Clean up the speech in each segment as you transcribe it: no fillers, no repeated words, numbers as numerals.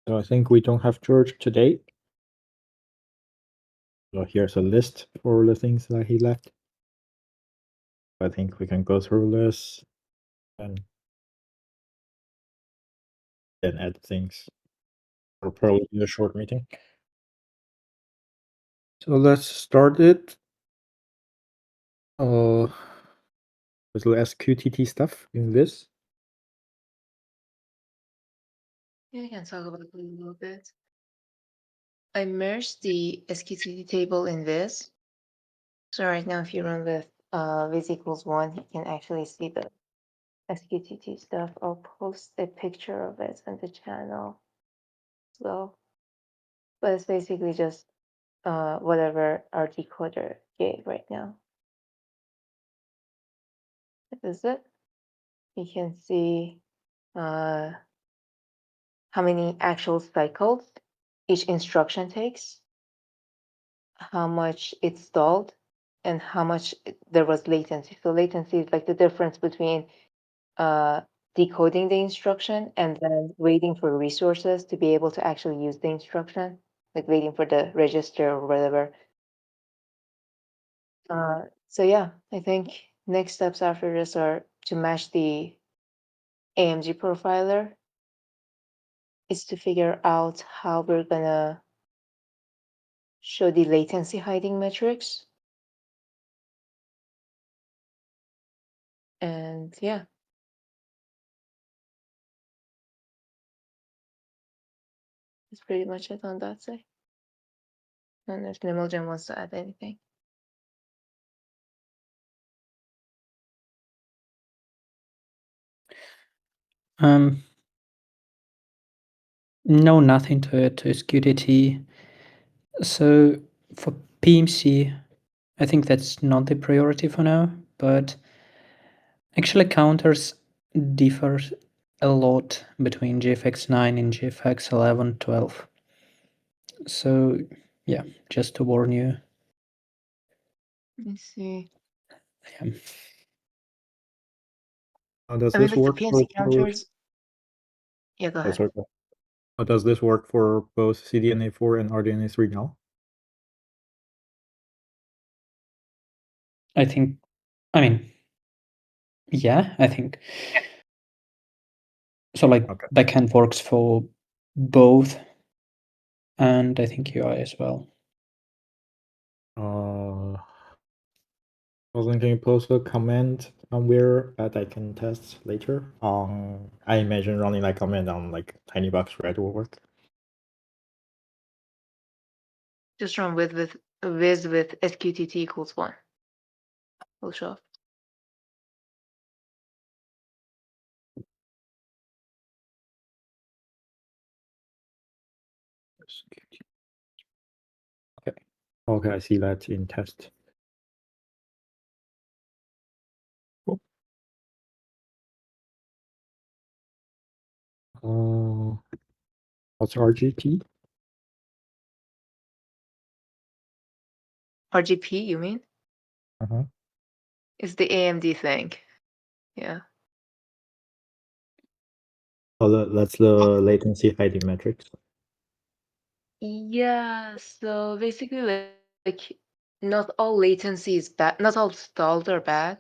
So I think we don't have George today. So here's a list for the things that he left. I think we can go through this and then add things. Or probably do a short meeting. So let's start it. With the SQTT stuff in this. Yeah, I can talk about it a little bit. I merged the SQT table in this. So right now, if you run with viz equals 1, you can actually see the SQTT stuff. I'll post a picture of it on the channel as well. But it's basically just whatever our decoder gave right now. This is it. You can see how many actual cycles each instruction takes, how much it stalled, and how much there was latency. So latency is like the difference between decoding the instruction and then waiting for resources to be able to actually use the instruction, like waiting for the register or whatever. So yeah, I think next steps after this are to match the AMG profiler. Is to figure out how we're gonna show the latency hiding metrics. And yeah, that's pretty much it on that side. I don't know if Nimuljan wants to add anything. No, nothing to add to SQDT. So for PMC, I think that's not the priority for now, but actually counters differ a lot between GFX9 and GFX 11, 12. So yeah, just to warn you. Let me see. Yeah. How does I mean, this like the work PNC counters. Yeah, go ahead. sorry. How does this work for both CDNA4 and RDNA3 now? I think, yeah, I think. So like Okay. backend works for both, and I think UI as well. Can you post a comment somewhere that I can test later? I imagine running like command on like Tinybox Red will work. Just run with viz with SQTT equals 1. Will show up. Okay. Okay, I see that in test. Cool. What's RGT? RGP, you mean? It's the AMD thing. Yeah. Oh, that's the latency hiding metrics. Yeah, so basically like not all latency is bad, not all stalls are bad.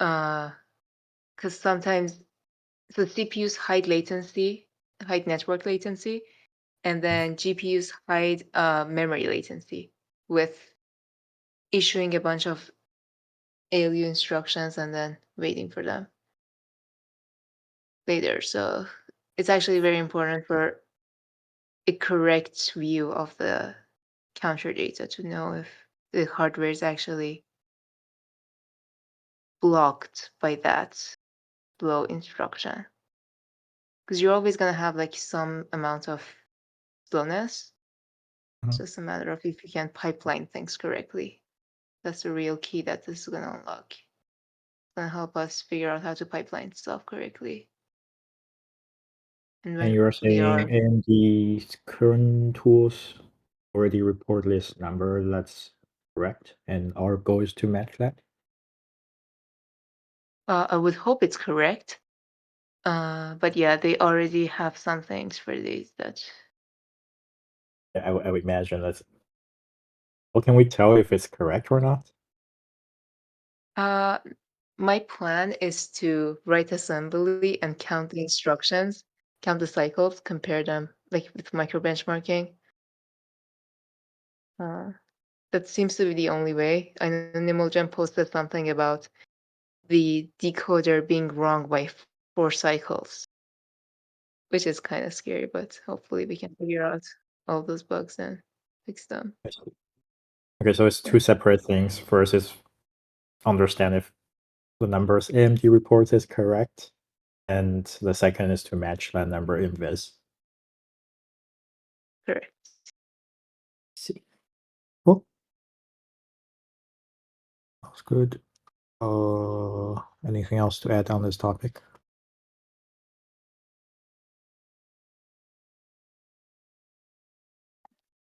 Because sometimes the CPUs hide latency, hide network latency, and then GPUs hide memory latency with issuing a bunch of ALU instructions and then waiting for them later. So it's actually very important for a correct view of the counter data to know if the hardware is actually blocked by that flow instruction. Because you're always going to have like some amount of slowness. It's just a matter of if you can pipeline things correctly. That's the real key that this is going to unlock. It's going to help us figure out how to pipeline stuff correctly. And you're saying AMD's current tools already report this number that's correct, and our goal is to match that? I would hope it's correct. But yeah, they already have some things for these that I would imagine that's. Well, can we tell if it's correct or not? my plan is to write assembly and count the instructions, count the cycles, compare them like with micro benchmarking. That seems to be the only way. I know Nimulgen posted something about the decoder being wrong by 4 cycles, which is kind of scary, but hopefully we can figure out all those bugs and fix them. Okay, so it's two separate things. First is understand if the numbers AMD reports is correct, and the second is to match that number in Viz. Correct. See. Cool. That's good. Anything else to add on this topic?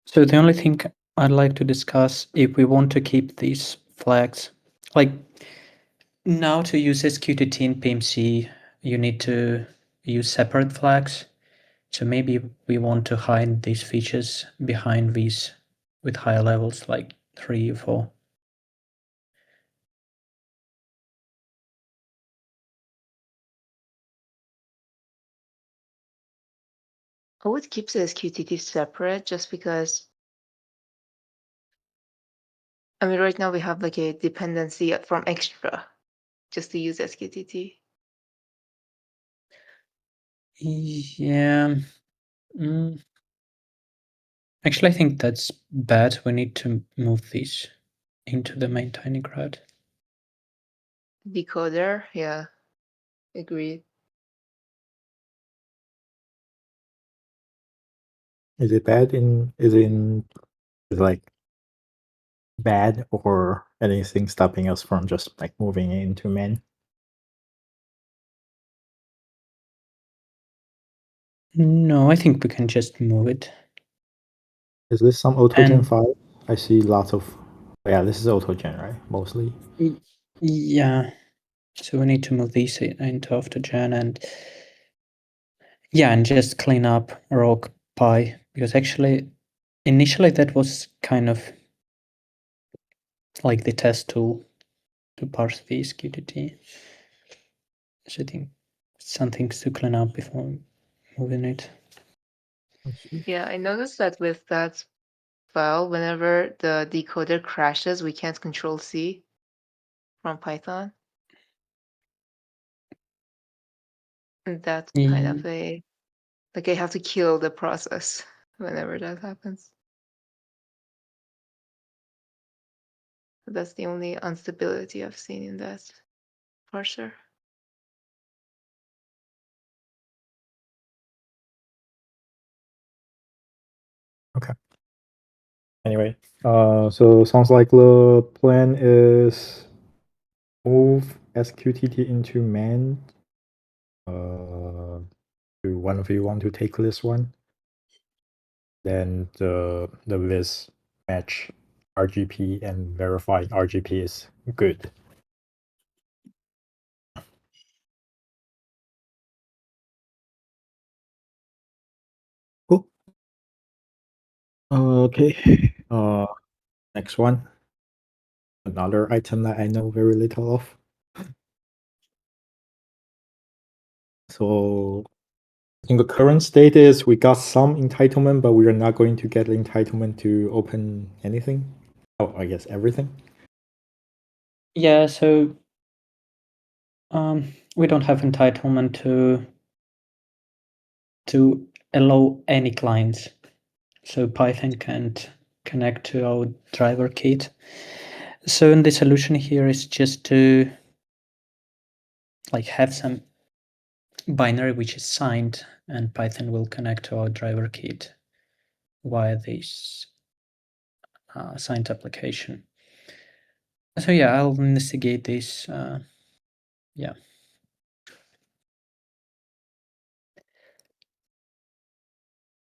So the only thing I'd like to discuss, if we want to keep these flags, like now to use SQTT in PMC, you need to use separate flags. So maybe we want to hide these features behind these with higher levels, like 3 or 4. I would keep the SQTT separate just because, I mean, right now we have like a dependency from extra just to use SQTT. Yeah. Actually, I think that's bad. We need to move these into the main Tinygrad. Decoder, yeah, agreed. Is it bad is it like bad or anything stopping us from just like moving it into main? No, I think we can just move it. Is this some AutoGen And 5? I see lots of. Yeah, this is AutoGen, right? Mostly. yeah, so we need to move these into AutoGen and yeah, and just clean up Rock Pi, because actually initially that was kind of like the test tool to parse the SQTT. So I think some things to clean up before moving it. Yeah, I noticed that with that file, whenever the decoder crashes, we can't control C from Python. And that's kind of a, like I have to kill the process whenever that happens. That's the only instability I've seen in that parser. Okay. Anyway, so sounds like the plan is move SQTT into main. Do one of you want to take this one? Then the Viz match RGP and verify RGP is good. Cool. Okay. Next one. Another item that I know very little of. So I think the current state is we got some entitlement, but we are not going to get the entitlement to open anything. Oh, I guess everything. Yeah, so we don't have entitlement to allow any clients. So Python can't connect to our driver kit. So the solution here is just to like have some binary which is signed, and Python will connect to our driver kit via this signed application. So yeah, I'll investigate this. Yeah.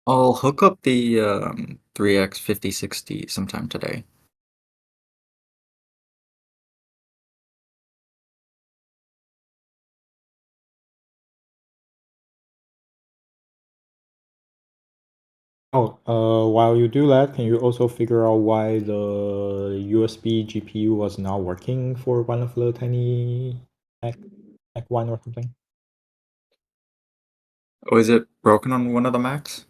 I'll hook up the 3x 5060 sometime today. While you do that, can you also figure out why the USB GPU was not working for one of the tiny Mac one or something? Oh, is it broken on one of the Macs?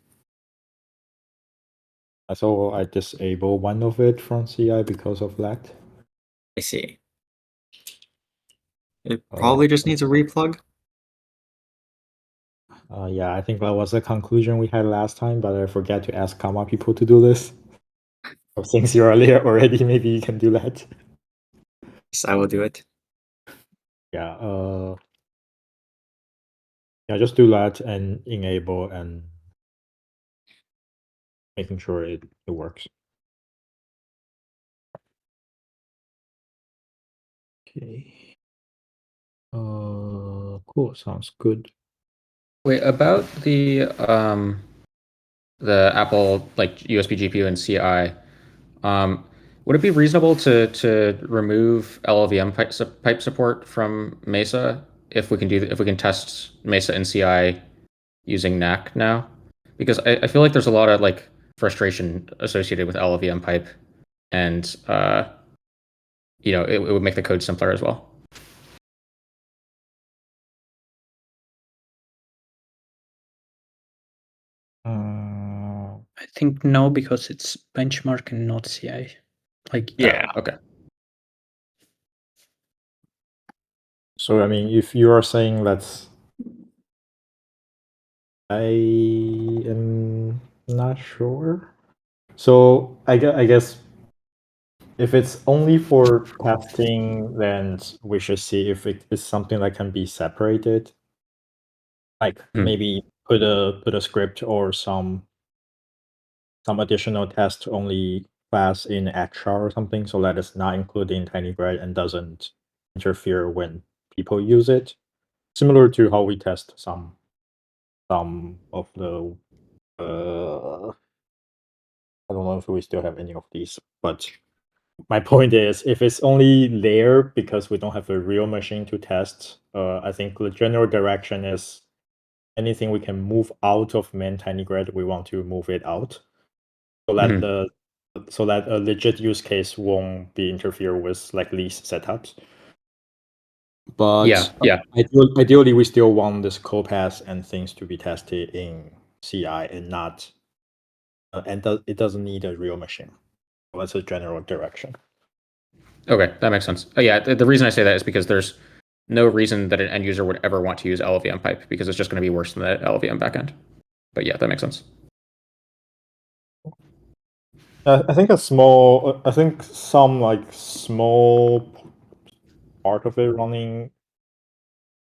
So I disable one of it from CI because of that. I see. It probably just needs a replug. Yeah, I think that was the conclusion we had last time, but I forgot to ask Kama people to do this. So since you're earlier already, maybe you can do that. Yes, I will do it. Yeah, yeah, just do that and enable and making sure it works. Okay. Cool. Sounds good. Wait, about the Apple like USB GPU and CI, would it be reasonable to remove LLVM pipe support from Mesa if we can if we can test Mesa and CI using NAC now? Because I feel like there's a lot of like frustration associated with LLVM pipe, and it would make the code simpler as well. I think no, because it's benchmark and not CI. Like Yeah. Okay. So I mean, if you are saying that's, I am not sure. So I guess if it's only for testing, then we should see if it is something that can be separated. Like maybe put a script or some additional test only class in XR or something, so that it's not included in Tinygrad and doesn't interfere when people use it. Similar to how we test some of the I don't know if we still have any of these, but my point is, if it's only there because we don't have a real machine to test, I think the general direction is anything we can move out of main Tinygrad, we want to move it out, so that so that a legit use case won't be interfere with like these setups. But Yeah. ideally, we still want this co-pass and things to be tested in CI and not, it doesn't need a real machine. So that's a general direction. Okay, that makes sense. Oh, yeah, the reason I say that is because there's no reason that an end user would ever want to use LLVM pipe because it's just going to be worse than the LLVM backend. But yeah, that makes sense. I think I think some like small part of it running,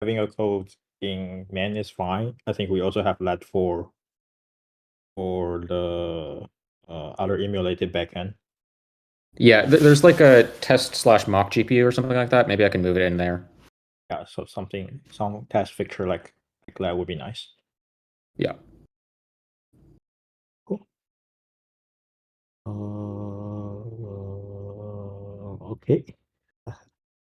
having a code in main is fine. I think we also have that for the other emulated backend. Yeah, there's like a test/mock GPU or something like that. Maybe I can move it in there. Yeah, so some test fixture like that would be nice. Yeah. Cool. Okay. I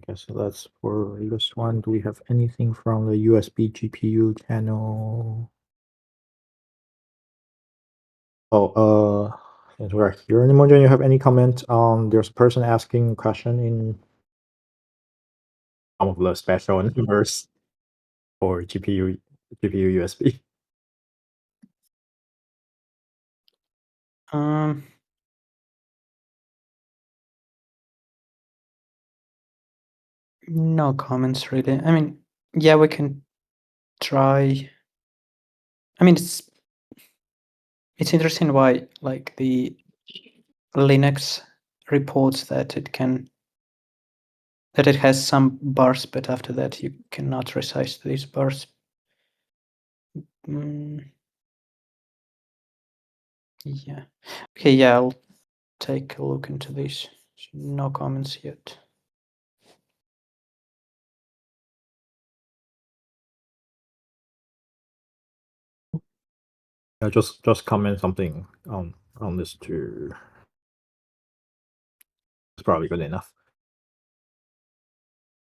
guess that's for this one. Do we have anything from the USB GPU channel? Oh, since we're here, Imogen, you have any comment on there's a person asking a question in some of the special numbers for GPU USB? No comments really. I mean, yeah, we can try. I mean, it's interesting why like the Linux reports that it has some bars, but after that you cannot resize these bars. Yeah. Okay, yeah, I'll take a look into this. No comments yet. Yeah, just comment something on this too. It's probably good enough.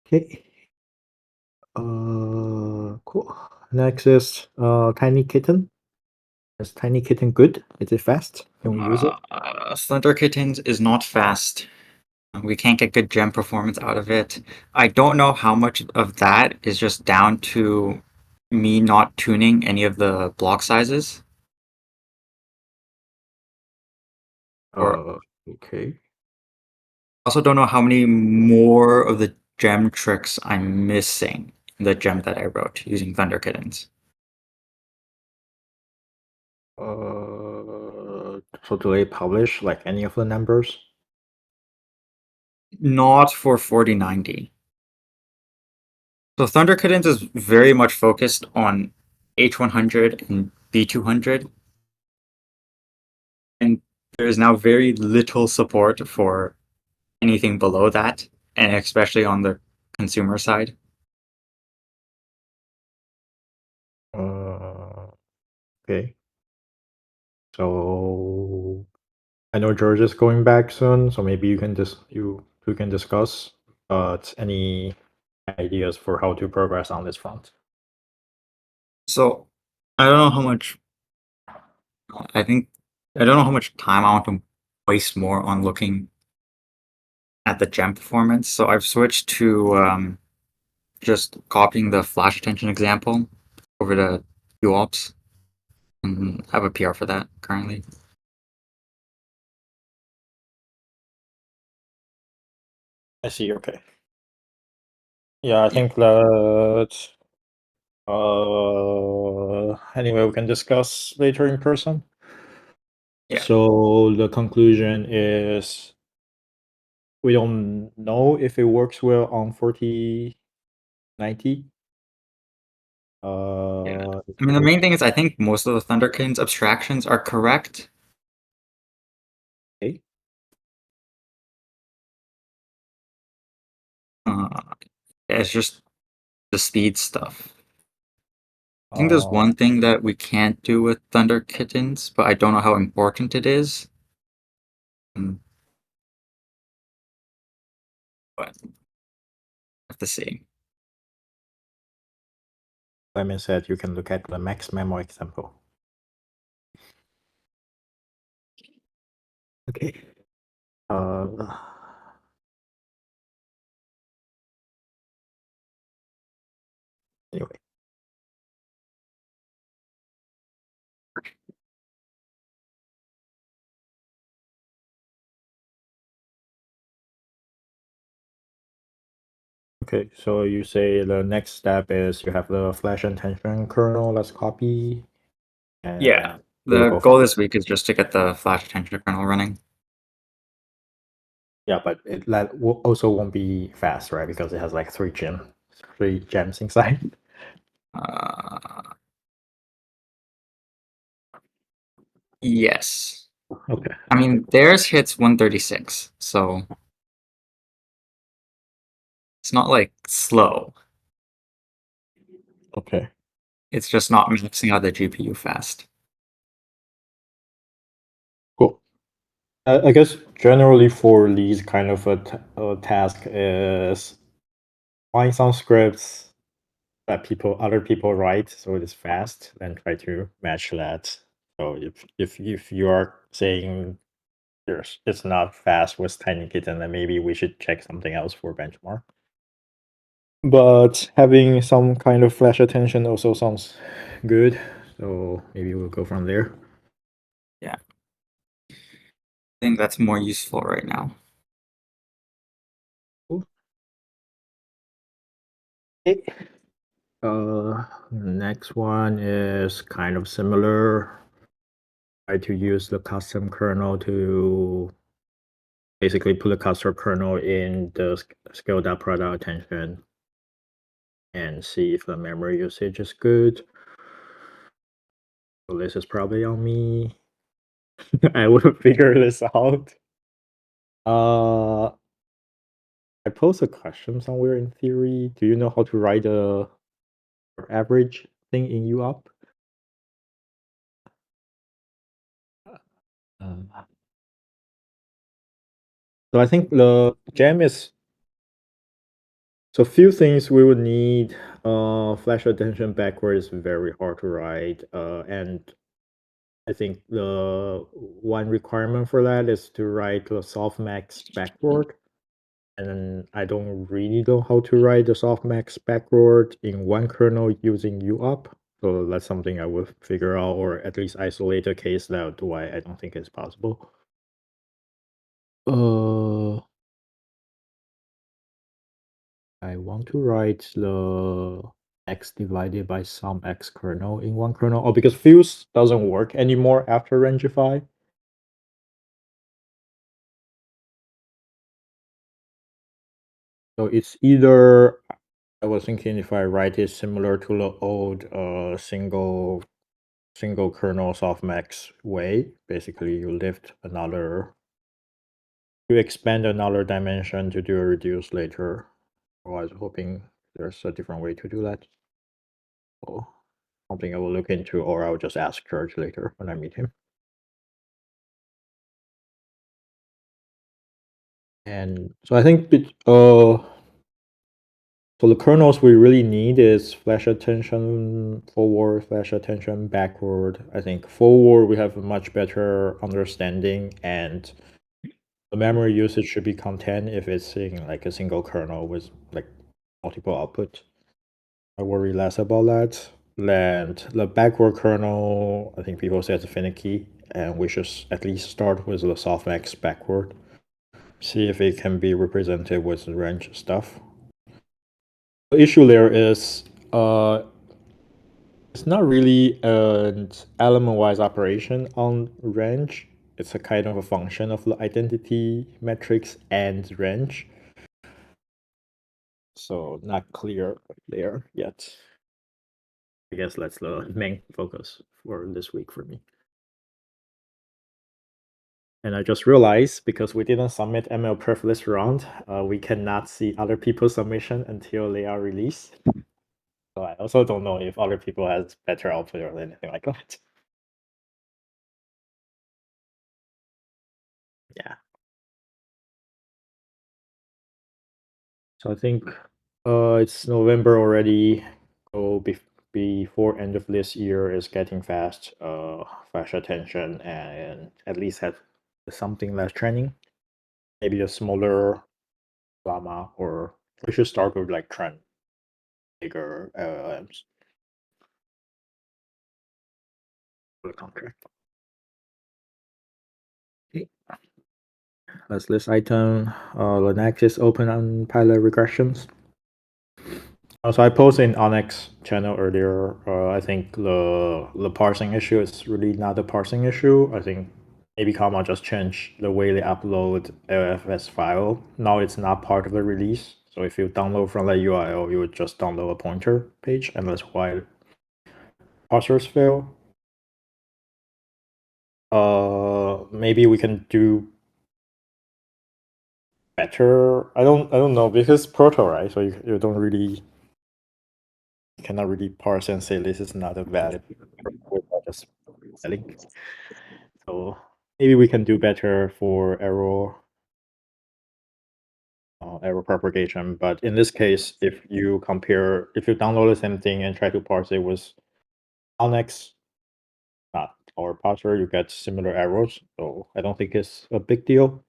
Okay. Cool. Next is Tiny Kitten. Is Tiny Kitten good? Is it fast? Can we use it? Thunder Kittens is not fast. We can't get good gem performance out of it. I don't know how much of that is just down to me not tuning any of the block sizes. Or Okay. I also don't know how many more of the gem tricks I'm missing in the gem that I wrote using Thunder Kittens. So do they publish like any of the numbers? Not for 4090. So Thunder Kittens is very much focused on H100 and B200. And there is now very little support for anything below that, and especially on the consumer side. Okay. So I know George is going back soon, so maybe you can you two can discuss any ideas for how to progress on this front. So I don't know how much I think I don't know how much time I want to waste more on looking at the gem performance. So I've switched to just copying the flash attention example over to UOps and have a PR for that currently. I see. Okay. Yeah, I think that. Anyway, we can discuss later in person. Yeah. So the conclusion is we don't know if it works well on 4090. Yeah. I mean, the main thing is I think most of the Thunderkins abstractions are correct. Okay. It's just the speed stuff. I think there's one thing that we can't do with Thunder Kittens, but I don't know how important it is. But I have to see. Lemon said you can look at the max memo example. Okay. Anyway. Okay, so you say the next step is you have the flash intention kernel. Let's copy. And Yeah. we'll The go goal from this week is just to get the flash attention kernel running. Yeah, but that also won't be fast, right? Because it has like three gems inside. Yes. Okay. I mean, theirs hits 136, so it's not like slow. Okay. It's just not maxing out the GPU fast. Cool. I guess generally for these kind of a task is find some scripts that other people write so it's fast, then try to match that. So if you are saying it's not fast with Tiny Kitten, then maybe we should check something else for benchmark. But having some kind of flash attention also sounds good. So maybe we'll go from there. Yeah. I think that's more useful right now. Cool. Okay. Next one is kind of similar. Try to use the custom kernel to basically put a custom kernel in the scaled up product attention and see if the memory usage is good. So this is probably on me. I will figure this out. I posed a question somewhere in theory. Do you know how to write a average thing in UP? So I think the gem is so few things we would need. Flash attention backward is very hard to write, and I think the one requirement for that is to write the softmax backward. And then I don't really know how to write the softmax backward in one kernel using UUp. So that's something I will figure out, or at least isolate a case that why I don't think it's possible. I want to write the x divided by some x kernel in one kernel. Oh, because fuse doesn't work anymore after Rangify. So it's either, I was thinking if I write it similar to the old single kernel softmax way, basically you expand another dimension to do a reduce later. I was hoping there's a different way to do that. So something I will look into, or I'll just ask George later when I meet him. And so I think so the kernels we really need is flash attention forward, flash attention backward. I think forward we have a much better understanding, and the memory usage should be contained if it's in like a single kernel with like multiple output. I worry less about that. And the backward kernel, I think people say it's finicky, and we should at least start with the softmax backward. See if it can be represented with range stuff. The issue there is it's not really an element-wise operation on range. It's a kind of a function of the identity matrix and range. So not clear there yet. I guess that's the main focus for this week for me. And I just realized, because we didn't submit MLPerf this round, we cannot see other people's submission until they are released. So I also don't know if other people has better output or anything like that. Yeah. So I think it's November already. So before end of this year is getting fast. Flash attention and at least have something less training. Maybe a smaller llama, or we should start with like trend bigger LLMs for the contract. Okay. Let's list item. The next is open on pilot regressions. So I posted in Onyx channel earlier. I think the parsing issue is really not a parsing issue. I think maybe Comma just changed the way they upload LFS file. Now it's not part of the release. So if you download from the URL, you would just download a pointer page, and that's why parsers fail. Maybe we can do better. I don't know, because proto, right? So you don't really, you cannot really parse and say this is not a valid without just spelling. So maybe we can do better for error propagation. But in this case, if you download the same thing and try to parse it with Onyx, not our parser, you get similar errors. So I don't think it's a big deal.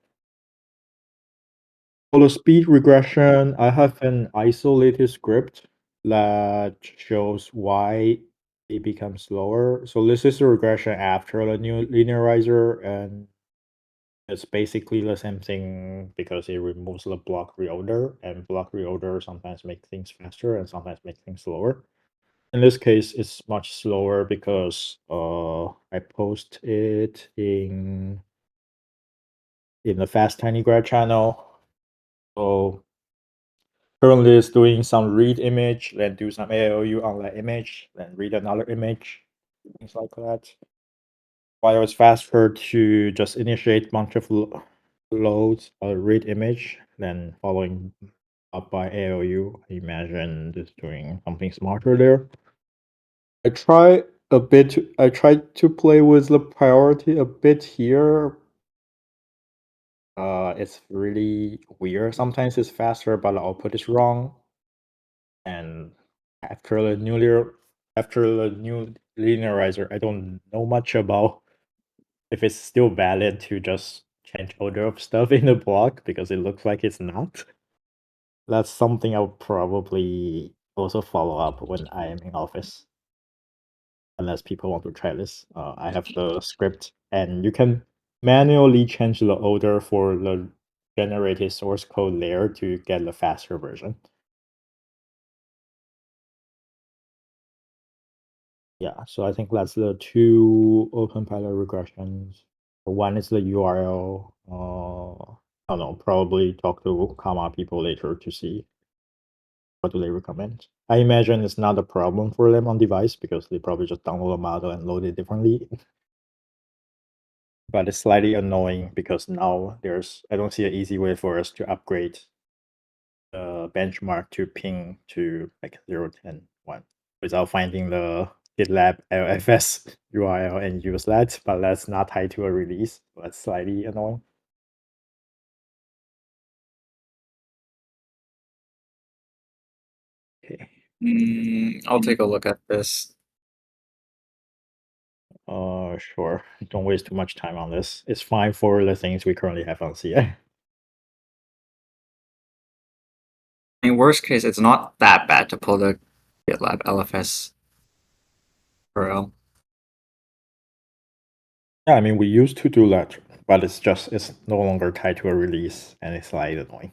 For the speed regression, I have an isolated script that shows why it becomes slower. So this is a regression after the new linearizer, and it's basically the same thing because it removes the block reorder, and block reorder sometimes make things faster and sometimes make things slower. In this case, it's much slower because I post it in the Fast Tiny Grad channel. So currently it's doing some read image, then do some ALU on that image, then read another image, things like that. While it's faster to just initiate bunch of loads or read image, then following up by ALU, I imagine this doing something smarter there. I tried to play with the priority a bit here. It's really weird. Sometimes it's faster, but the output is wrong. And after the new linearizer, I don't know much about if it's still valid to just change order of stuff in the block because it looks like it's not. That's something I'll probably also follow up when I am in office. Unless people want to try this. I have the script, and you can manually change the order for the generated source code layer to get the faster version. Yeah, so I think that's the two open pilot regressions. One is the URL. I don't know, probably talk to Comma people later to see what do they recommend. I imagine it's not a problem for them on device because they probably just download a model and load it differently. But it's slightly annoying because now I don't see an easy way for us to upgrade the benchmark to ping to like 0, 10, 1 without finding the GitLab LFS URL and use that, but that's not tied to a release. So that's slightly annoying. Okay. I'll take a look at this. Sure. Don't waste too much time on this. It's fine for the things we currently have on CI. In worst case, it's not that bad to pull the GitLab LFS URL. Yeah, I mean, we used to do that, but it's no longer tied to a release, and it's slightly annoying.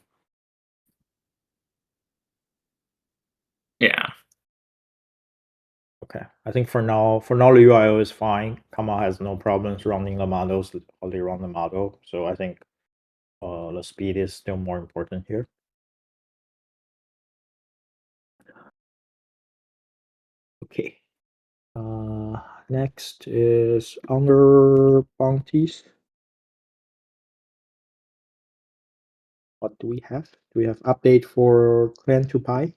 Yeah. Okay, I think for now the URL is fine. Comma has no problems running the models while they run the model. So I think the speed is still more important here. Okay. Next is under bounties. What do we have? Do we have update for clan to pi?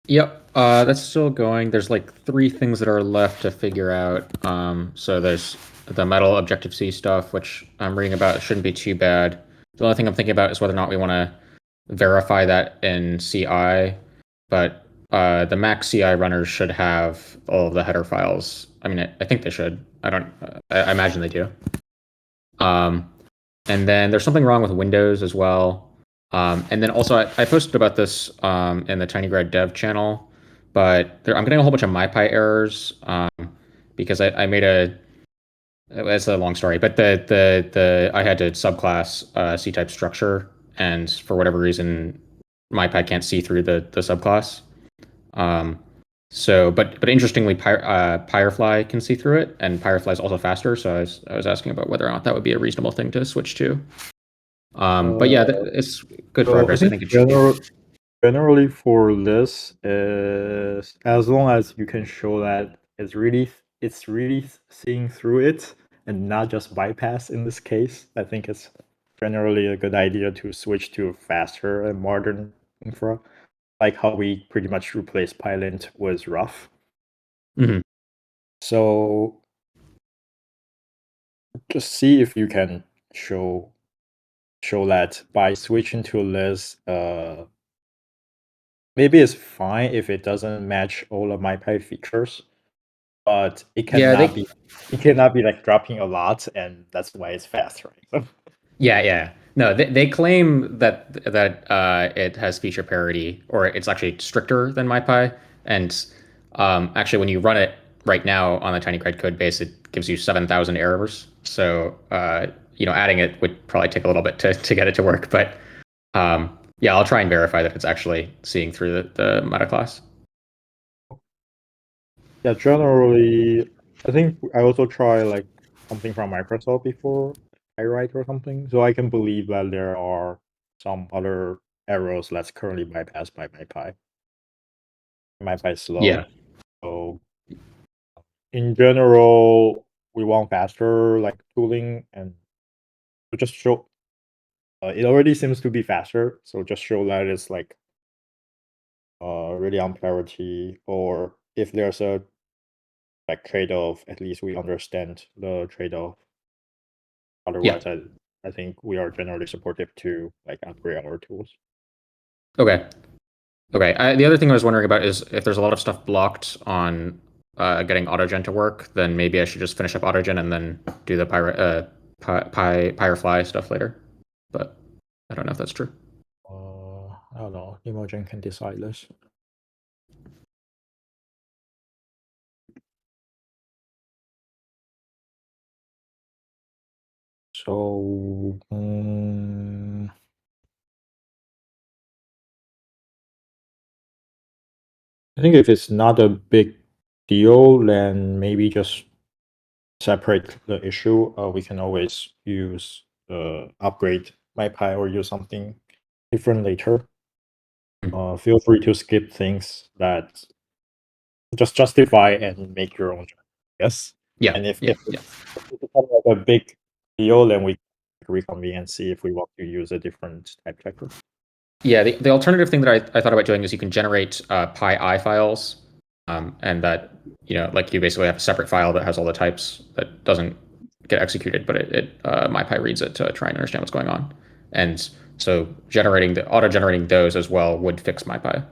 Yep, that's still going. There's like 3 things that are left to figure out. So there's the metal Objective C stuff, which I'm reading about. It shouldn't be too bad. The only thing I'm thinking about is whether or not we want to verify that in CI. But the Mac CI runners should have all of the header files. I mean, I think they should. I imagine they do. And then there's something wrong with Windows as well. And then also, I posted about this in the TinyGrad dev channel, but I'm getting a whole bunch of MyPy errors because I made a. It's a long story, but I had to subclass C-type structure, and for whatever reason, MyPy can't see through the subclass. But interestingly, Firefly can see through it, and Firefly is also faster. So I was asking about whether or not that would be a reasonable thing to switch to. But yeah, it's good progress. I think it should be. Generally for this is as long as you can show that it's really seeing through it and not just bypass in this case, I think it's generally a good idea to switch to faster and modern infra, like how we pretty much replaced Pylint with rough. Mhm. So just see if you can show that by switching to this maybe it's fine if it doesn't match all of my Py features, but it cannot be like dropping a lot, and that's why it's fast, right? Yeah. No, they claim that it has feature parity, or it's actually stricter than MyPy. And actually, when you run it right now on the TinyGrad code base, it gives you 7,000 errors. So adding it would probably take a little bit to get it to work. But yeah, I'll try and verify that it's actually seeing through the meta class. Yeah, generally, I think I also try like something from Microsoft before I write or something, so I can believe that there are some other errors that's currently bypassed by MyPy. MyPy is slow. Yeah. So in general, we want faster like tooling and just show. It already seems to be faster, so just show that it's like really on parity, or if there's a like trade-off, at least we understand the trade-off. Otherwise, I think we are generally supportive to like upgrade our tools. Okay. The other thing I was wondering about is if there's a lot of stuff blocked on getting autogen to work, then maybe I should just finish up autogen and then do the Pyrefly stuff later. But I don't know if that's true. I don't know. Imogen can decide this. So, I think if it's not a big deal, then maybe just separate the issue. We can always use upgrade MyPy or use something different later. Feel free to skip things that just justify and make your own choice. Yes. Yeah. And if yeah. it's like a big deal, then we reconvene and see if we want to use a different type checker. Yeah, the alternative thing that I thought about doing is you can generate PyI files, and that, like you basically have a separate file that has all the types that doesn't get executed, but it MyPy reads it to try and understand what's going on. And so auto-generating those as well would fix MyPy.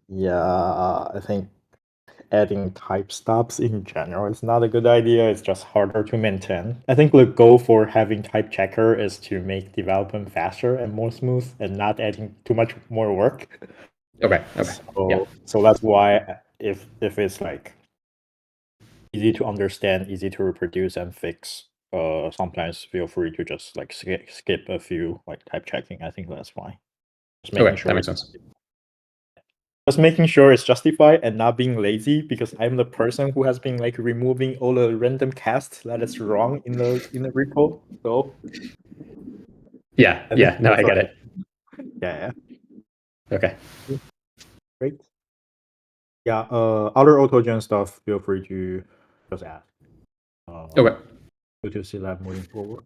Yeah, I think adding type stops in general is not a good idea. It's just harder to maintain. I think the goal for having type checker is to make development faster and more smooth and not adding too much more work. Okay. So that's why if it's like easy to understand, easy to reproduce and fix, sometimes feel free to just like skip a few like type checking. I think that's fine. Just making Okay, that makes sense. Just making sure it's justified and not being lazy, because I'm the person who has been like removing all the random casts that is wrong in the repo. So Yeah. No, I get it. Yeah. Okay. Great. Yeah. Other autogen stuff, feel free to just add. Okay. Good to see that moving forward.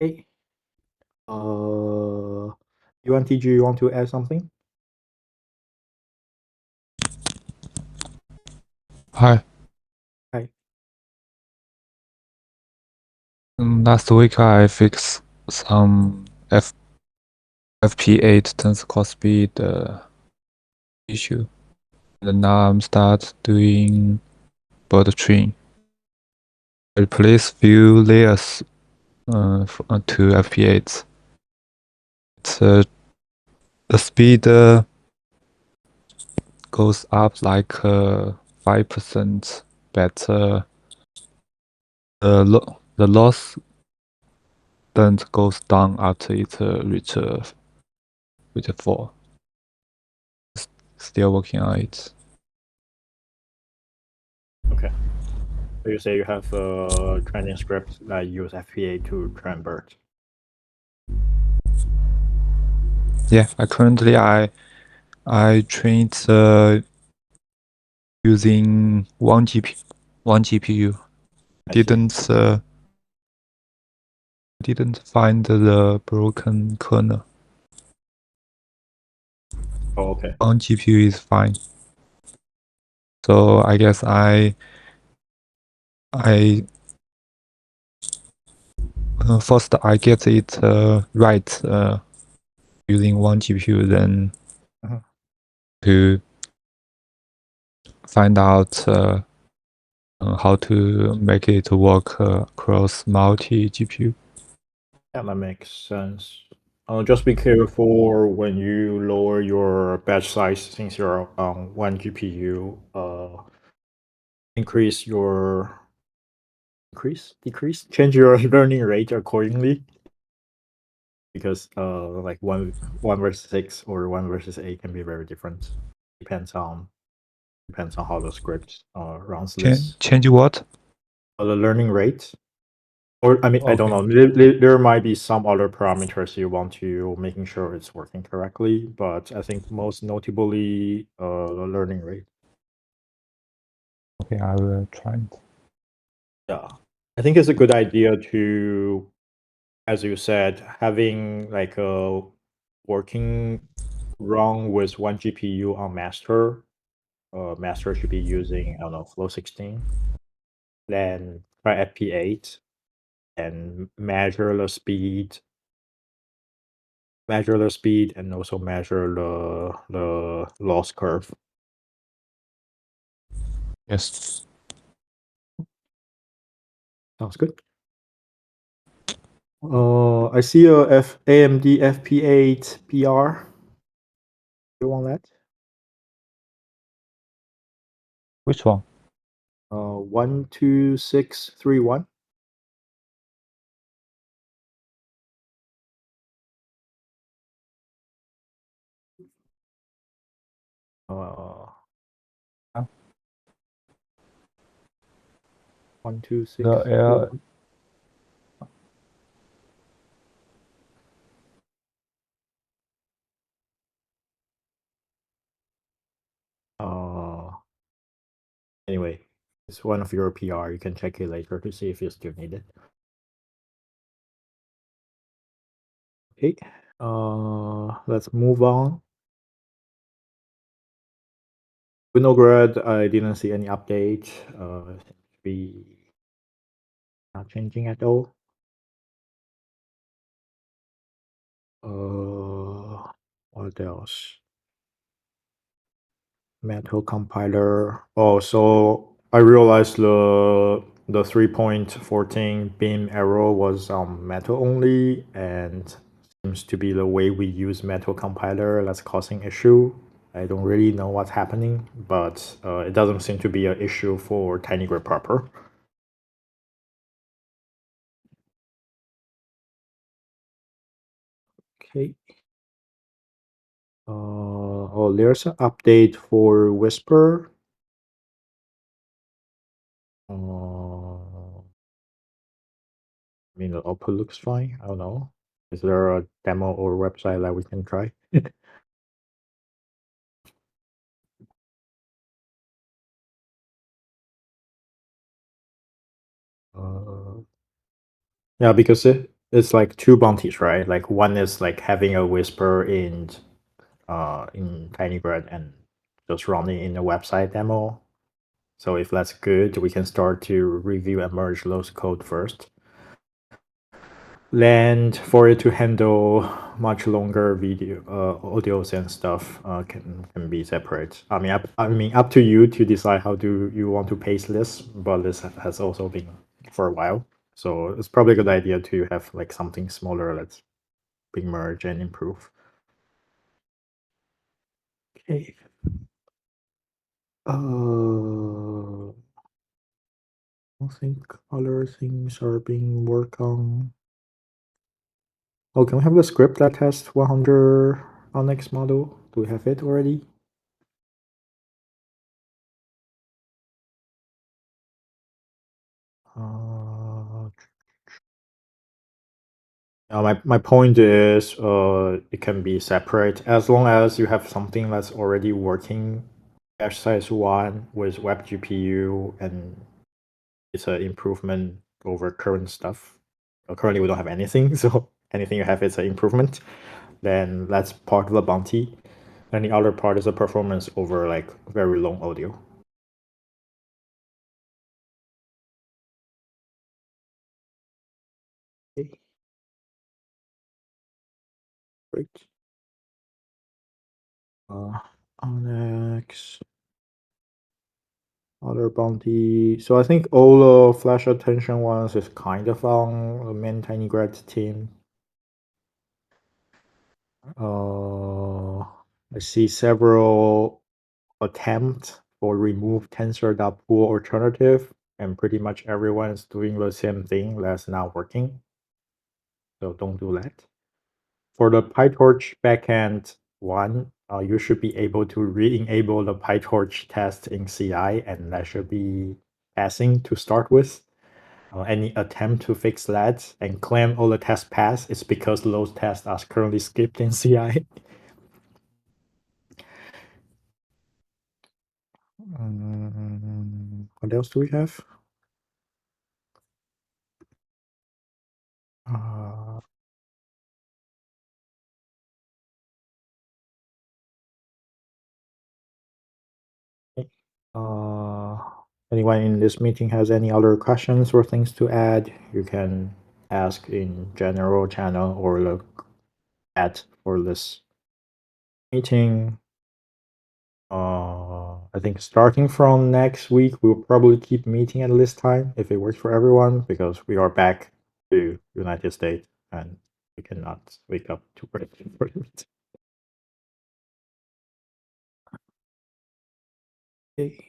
Okay. UNTG, you want to add something? Hi. Hi. Last week I fixed some FP8 tensor core speed issue. And now I'm start doing bird train. Replace few layers to FP8s. The speed goes up like 5% better. The loss then goes down after it reach 4. Still working on it. Okay. So you say you have a training script that use FPA to train BERT. Yeah, currently I trained using one GPU. Didn't find the broken kernel. Oh, okay. One GPU is fine. So I guess first I get it right using one GPU, then to find out how to make it work across multi GPU. Yeah, that makes sense. Just be careful when you lower your batch size, since you're on one GPU. Decrease, change your learning rate accordingly. Because like one versus 6 or 1 versus 8 can be very different. Depends on how the script runs this. Change what? The learning rate. Or I mean, I don't Okay. know. There might be some other parameters you want to making sure it's working correctly, but I think most notably, the learning rate. Okay, I will try it. Yeah, I think it's a good idea to, as you said, having like a working run with one GPU on master. Master should be using, I don't know, flow 16. Then try FP8 and measure the speed and also measure the loss curve. Yes. Sounds good. I see a AMD FP8 PR. You want that? Which one? 12631. Uh, Huh? 12631. Anyway, it's one of your PR. You can check it later to see if you still need it. Okay. Let's move on. Vinograd, I didn't see any update. Seems to be not changing at all. What else? Metal compiler. Oh, so I realized the 3.14 beam arrow was metal only, and seems to be the way we use metal compiler that's causing issue. I don't really know what's happening, but it doesn't seem to be an issue for Tinygraph proper. Okay. Oh, there's an update for Whisper. I mean, the output looks fine. I don't know. Is there a demo or website that we can try? Yeah, because it's like two bounties, right? Like one is like having a whisper in Tinygrad and just running in a website demo. So if that's good, we can start to review and merge those code first. Then for it to handle much longer video audios and stuff can be separate. I mean up to you to decide how do you want to pace this, but this has also been for a while. So it's probably a good idea to have like something smaller that's being merged and improve. Okay. I think other things are being worked on. Oh, can we have a script that tests 100 Onyx model? Do we have it already? My point is, it can be separate as long as you have something that's already working. Cache size 1 with web GPU, and it's an improvement over current stuff. Currently, we don't have anything, so anything you have is an improvement. Then that's part of the bounty. And the other part is a performance over like very long audio. Okay. Great. Onyx. Other bounty. So I think all the flash attention ones is kind of on the main Tinygrad team. I see several attempts for remove tensor.pool alternative, and pretty much everyone is doing the same thing that's not working. So don't do that. For the PyTorch backend one, you should be able to re-enable the PyTorch test in CI, and that should be passing to start with. Any attempt to fix that and claim all the tests pass is because those tests are currently skipped in CI. What else do we have? Uh, uh, Anyone in this meeting has any other questions or things to add? You can ask in general channel or the chat for this meeting. I think starting from next week, we'll probably keep meeting at this time if it works for everyone, because we are back to United States and we cannot wake up to work for it. Okay.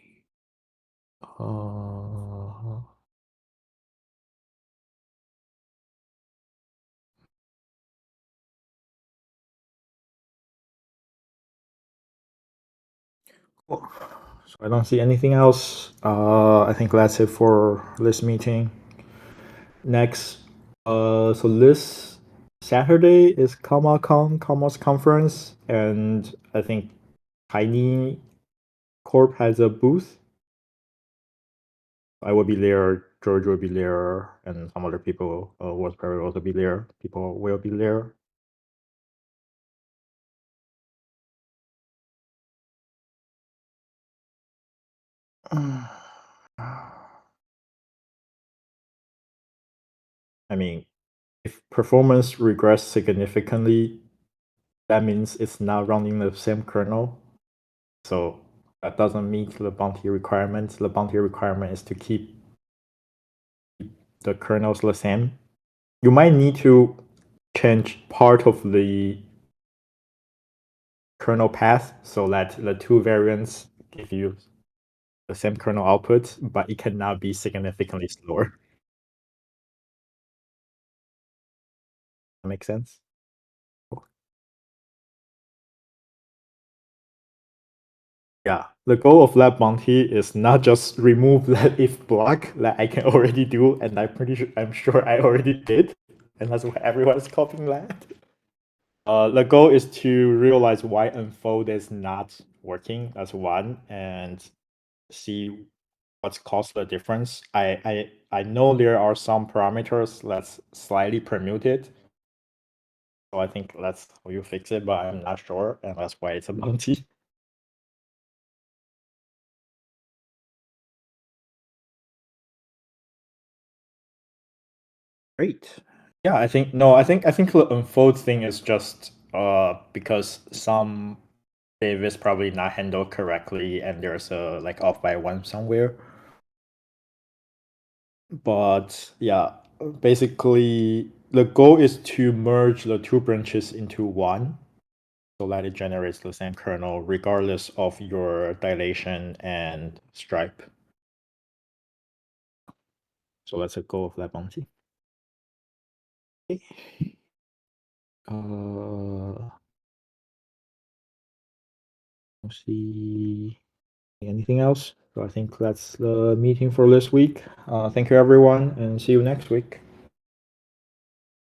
Cool. So I don't see anything else. I think that's it for this meeting. Next, so this Saturday is Comic-Con, Commerce Conference, and I think Tinycorp has a booth. I will be there, George will be there, and some other people will probably also be there. People will be there. I mean, if performance regress significantly, that means it's not running the same kernel. So that doesn't meet the bounty requirements. The bounty requirement is to keep the kernels the same. You might need to change part of the kernel path so that the two variants give you the same kernel output, but it cannot be significantly slower. That makes sense? Yeah, the goal of that bounty is not just remove that if block that I can already do, and I'm sure I already did, and that's why everyone is copying that. The goal is to realize why unfold is not working as one, and see what's caused the difference. I know there are some parameters that's slightly permuted, so I think that's how you fix it, but I'm not sure, and that's why it's a bounty. Great. Yeah, I think the unfold thing is just because some div is probably not handled correctly and there's a like off by one somewhere. But yeah, basically the goal is to merge the two branches into one so that it generates the same kernel regardless of your dilation and stripe. So that's a goal of that bounty. Okay. Let's see anything else. So I think that's the meeting for this week. Thank you everyone and see you next week.